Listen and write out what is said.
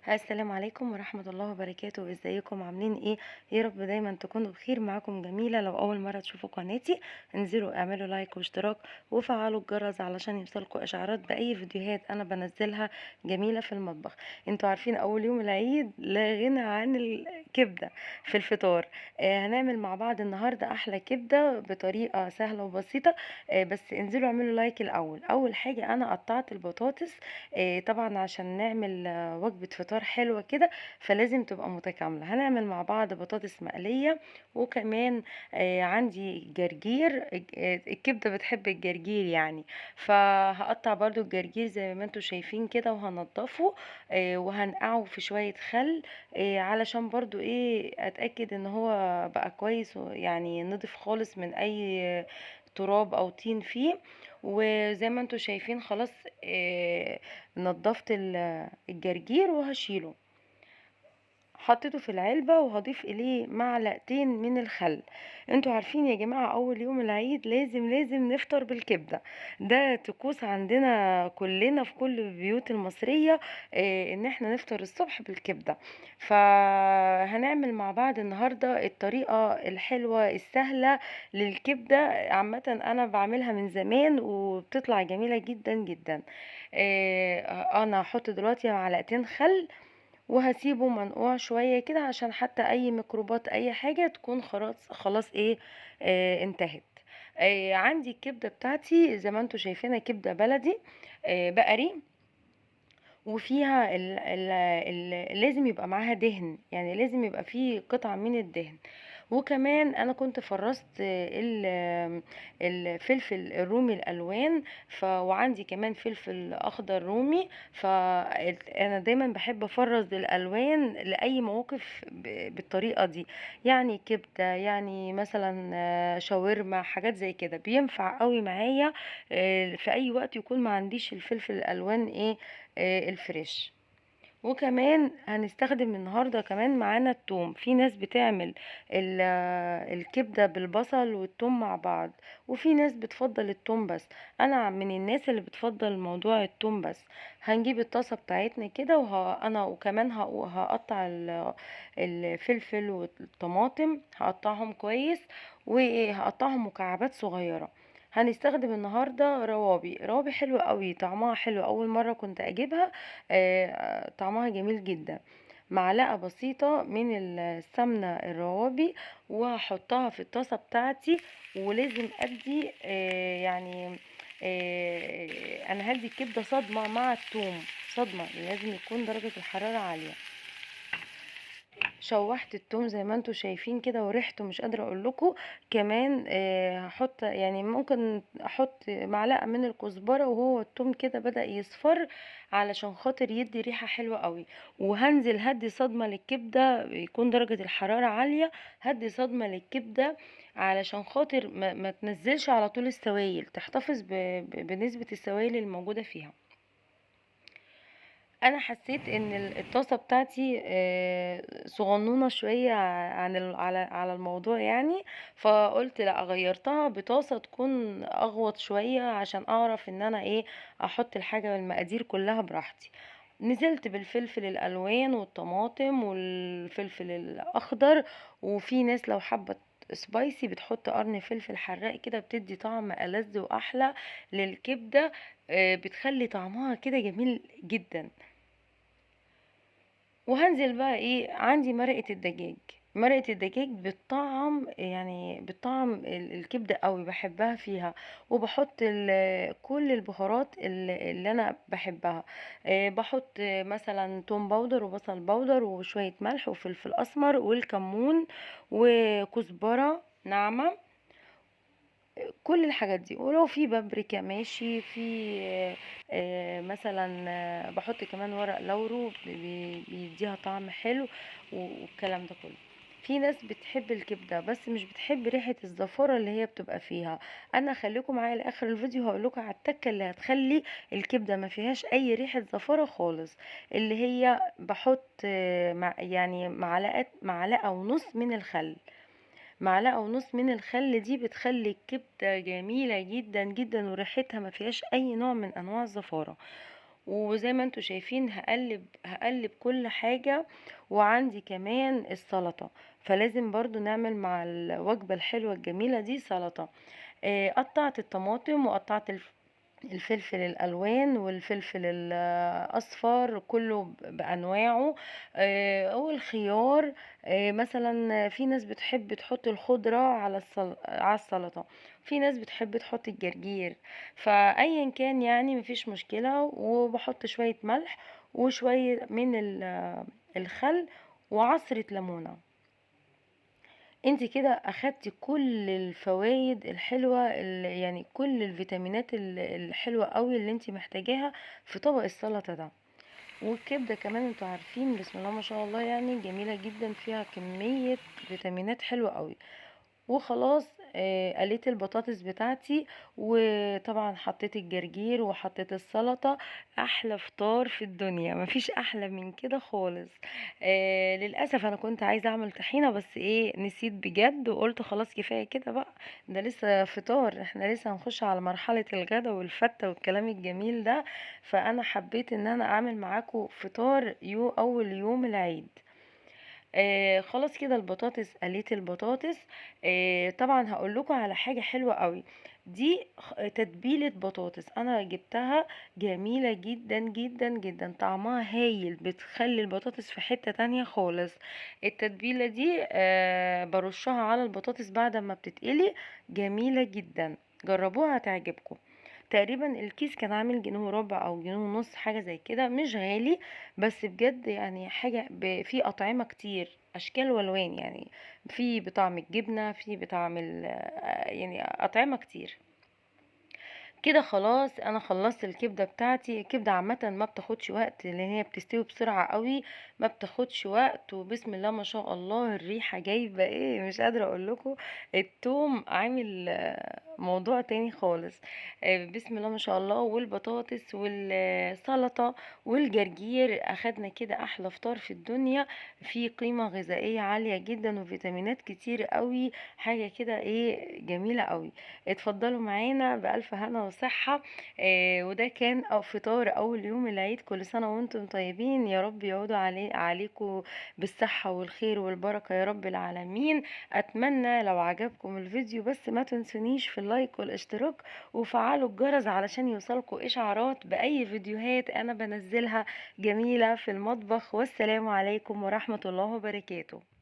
السلام عليكم ورحمة الله وبركاته. ازيكم عاملين ايه؟ يا رب دايما تكونوا بخير. معاكم جميلة. لو اول مرة تشوفوا قناتي انزلوا اعملوا لايك واشتراك وفعلوا الجرس علشان يوصلكوا اشعارات باي فيديوهات انا بنزلها جميلة في المطبخ. انتوا عارفين اول يوم العيد لا غنى عن الكبدة في الفطار. هنعمل مع بعض النهاردة احلى كبدة بطريقة سهلة وبسيطة. بس انزلوا اعملوا لايك الاول. اول حاجة انا قطعت البطاطس، طبعا عشان نعمل وجبة فطار حلوة كده فلازم تبقى متكاملة. هنعمل مع بعض بطاطس مقلية، وكمان عندي جرجير. الكبدة بتحب الجرجير يعني، فهقطع برضو الجرجير زي ما انتوا شايفين كده وهنضفه. وهنقعه في شوية خل، علشان برضو ايه اتأكد ان هو بقى كويس يعني نضيف خالص من اي تراب او طين فيه. وزي ما انتوا شايفين خلاص، نضفت الجرجير وهشيله. حطيته في العلبة وهضيف اليه معلقتين من الخل. انتوا عارفين يا جماعة اول يوم العيد لازم نفطر بالكبدة. ده طقوس عندنا كلنا في كل البيوت المصرية، ان احنا نفطر الصبح بالكبدة. فهنعمل مع بعض النهاردة الطريقة الحلوة السهلة للكبدة. عامة انا بعملها من زمان وبتطلع جميلة جدا جدا. انا هحط دلوقتي معلقتين خل وهسيبه منقوع شوية كده عشان حتى اي ميكروبات اي حاجة تكون خلاص خلاص ايه، انتهت. عندي الكبدة بتاعتي زي ما انتوا شايفينها كبدة بلدي بقري. وفيها لازم يبقى معاها دهن، يعني لازم يبقى فيه قطعة من الدهن. وكمان انا كنت فرست الفلفل الرومي الالوان. وعندي كمان فلفل اخضر رومي. فانا دايما بحب افرز الالوان لاي مواقف بالطريقة دي. يعني كبدة، يعني مثلا شاورما، حاجات زي كده بينفع قوي معايا. في اي وقت يكون ما عنديش الفلفل الالوان ايه، الفريش. وكمان هنستخدم النهارده كمان معانا التوم. في ناس بتعمل الكبده بالبصل والثوم مع بعض، وفي ناس بتفضل الثوم بس. انا من الناس اللي بتفضل موضوع الثوم بس. هنجيب الطاسه بتاعتنا كده انا وكمان هقطع الفلفل والطماطم، هقطعهم كويس وهقطعهم مكعبات صغيره. هنستخدم النهارده روابي حلوه قوي، طعمها حلو، اول مره كنت اجيبها. طعمها جميل جدا. معلقة بسيطة من السمنة الروابي وهحطها في الطاسة بتاعتي. ولازم ادي يعني انا هدي الكبدة صدمة مع الثوم. صدمة لازم يكون درجة الحرارة عالية. شوحت التوم زي ما انتوا شايفين كده وريحته مش قادره اقول لكم. كمان هحط يعني ممكن احط معلقه من الكزبره وهو التوم كده بدأ يصفر، علشان خاطر يدي ريحه حلوه قوي. وهنزل هدي صدمه للكبده، يكون درجه الحراره عاليه. هدي صدمه للكبده علشان خاطر ما تنزلش على طول السوائل، تحتفظ بنسبه السوائل الموجوده فيها. انا حسيت ان الطاسه بتاعتي صغنونه شويه عن على الموضوع يعني. فقلت لا، غيرتها بطاسه تكون اغوط شويه عشان اعرف ان انا ايه احط الحاجه والمقادير كلها براحتي. نزلت بالفلفل الالوان والطماطم والفلفل الاخضر. وفي ناس لو حابه سبايسي بتحط قرن فلفل حراق كده، بتدي طعم ألذ واحلى للكبده. بتخلي طعمها كده جميل جدا. وهنزل بقى ايه، عندي مرقة الدجاج. مرقة الدجاج بتطعم، يعني بتطعم الكبدة قوي، بحبها فيها. وبحط كل البهارات اللي انا بحبها. بحط مثلا توم باودر وبصل باودر وشوية ملح وفلفل اسمر والكمون وكزبرة ناعمة. كل الحاجات دي، ولو في بابريكا ماشي، في مثلا بحط كمان ورق لورو بيديها طعم حلو. والكلام ده كله. في ناس بتحب الكبده بس مش بتحب ريحه الزفاره اللي هي بتبقى فيها. انا خليكم معايا لاخر الفيديو، هقولكم على التكه اللي هتخلي الكبده ما فيهاش اي ريحه زفاره خالص. اللي هي بحط يعني معلقه ونص من الخل. معلقة ونص من الخل دي بتخلي الكبدة جميلة جدا جدا وريحتها ما فيهاش اي نوع من انواع الزفارة. وزي ما انتوا شايفين هقلب كل حاجة. وعندي كمان السلطة، فلازم برضو نعمل مع الوجبة الحلوة الجميلة دي سلطة. قطعت الطماطم وقطعت الفلفل الألوان والفلفل الأصفر كله بأنواعه، والخيار. مثلا في ناس بتحب تحط الخضرة على السلطة، في ناس بتحب تحط الجرجير. فأيا كان يعني مفيش مشكلة، وبحط شوية ملح وشوية من الخل وعصرة ليمونة. انت كده اخدتي كل الفوائد الحلوة يعني كل الفيتامينات الحلوة قوي اللي انت محتاجاها في طبق السلطة ده. والكبدة كمان انتوا عارفين بسم الله ما شاء الله يعني جميلة جدا، فيها كمية فيتامينات حلوة قوي. وخلاص قليت البطاطس بتاعتي، وطبعا حطيت الجرجير وحطيت السلطة. احلى فطار في الدنيا، مفيش احلى من كده خالص. للاسف انا كنت عايزة اعمل طحينة، بس نسيت بجد وقلت خلاص كفاية كده بقى، ده لسه فطار، احنا لسه هنخش على مرحلة الغدا والفتة والكلام الجميل ده. فانا حبيت ان انا اعمل معاكم فطار اول يوم العيد. خلاص كده البطاطس قليت البطاطس. طبعا هقول لكم على حاجة حلوة قوي. دي تتبيلة بطاطس انا جبتها، جميلة جدا جدا جدا، طعمها هايل، بتخلي البطاطس في حتة تانية خالص. التتبيلة دي برشها على البطاطس بعد ما بتتقلي، جميلة جدا، جربوها هتعجبكم. تقريبا الكيس كان عامل جنيه وربع او جنيه ونص، حاجة زي كده، مش غالي. بس بجد يعني حاجة في أطعمة كتير أشكال والوان يعني، في بطعم الجبنة، في بطعم يعني أطعمة كتير. كده خلاص انا خلصت الكبده بتاعتي. الكبده عامه ما بتاخدش وقت لان هي بتستوي بسرعه قوي، ما بتاخدش وقت. وبسم الله ما شاء الله الريحه جايبه مش قادره اقول لكم. التوم عامل موضوع تاني خالص. بسم الله ما شاء الله. والبطاطس والسلطه والجرجير، اخدنا كده احلى فطار في الدنيا، فيه قيمه غذائيه عاليه جدا وفيتامينات كتير قوي. حاجه كده جميله قوي. اتفضلوا معانا بألف هنا وصحة. وده كان أو فطار أول يوم العيد. كل سنة وانتم طيبين، يا رب يعودوا عليكم بالصحة والخير والبركة يا رب العالمين. أتمنى لو عجبكم الفيديو بس ما تنسونيش في اللايك والاشتراك وفعلوا الجرس علشان يوصلكوا إشعارات بأي فيديوهات أنا بنزلها جميلة في المطبخ. والسلام عليكم ورحمة الله وبركاته.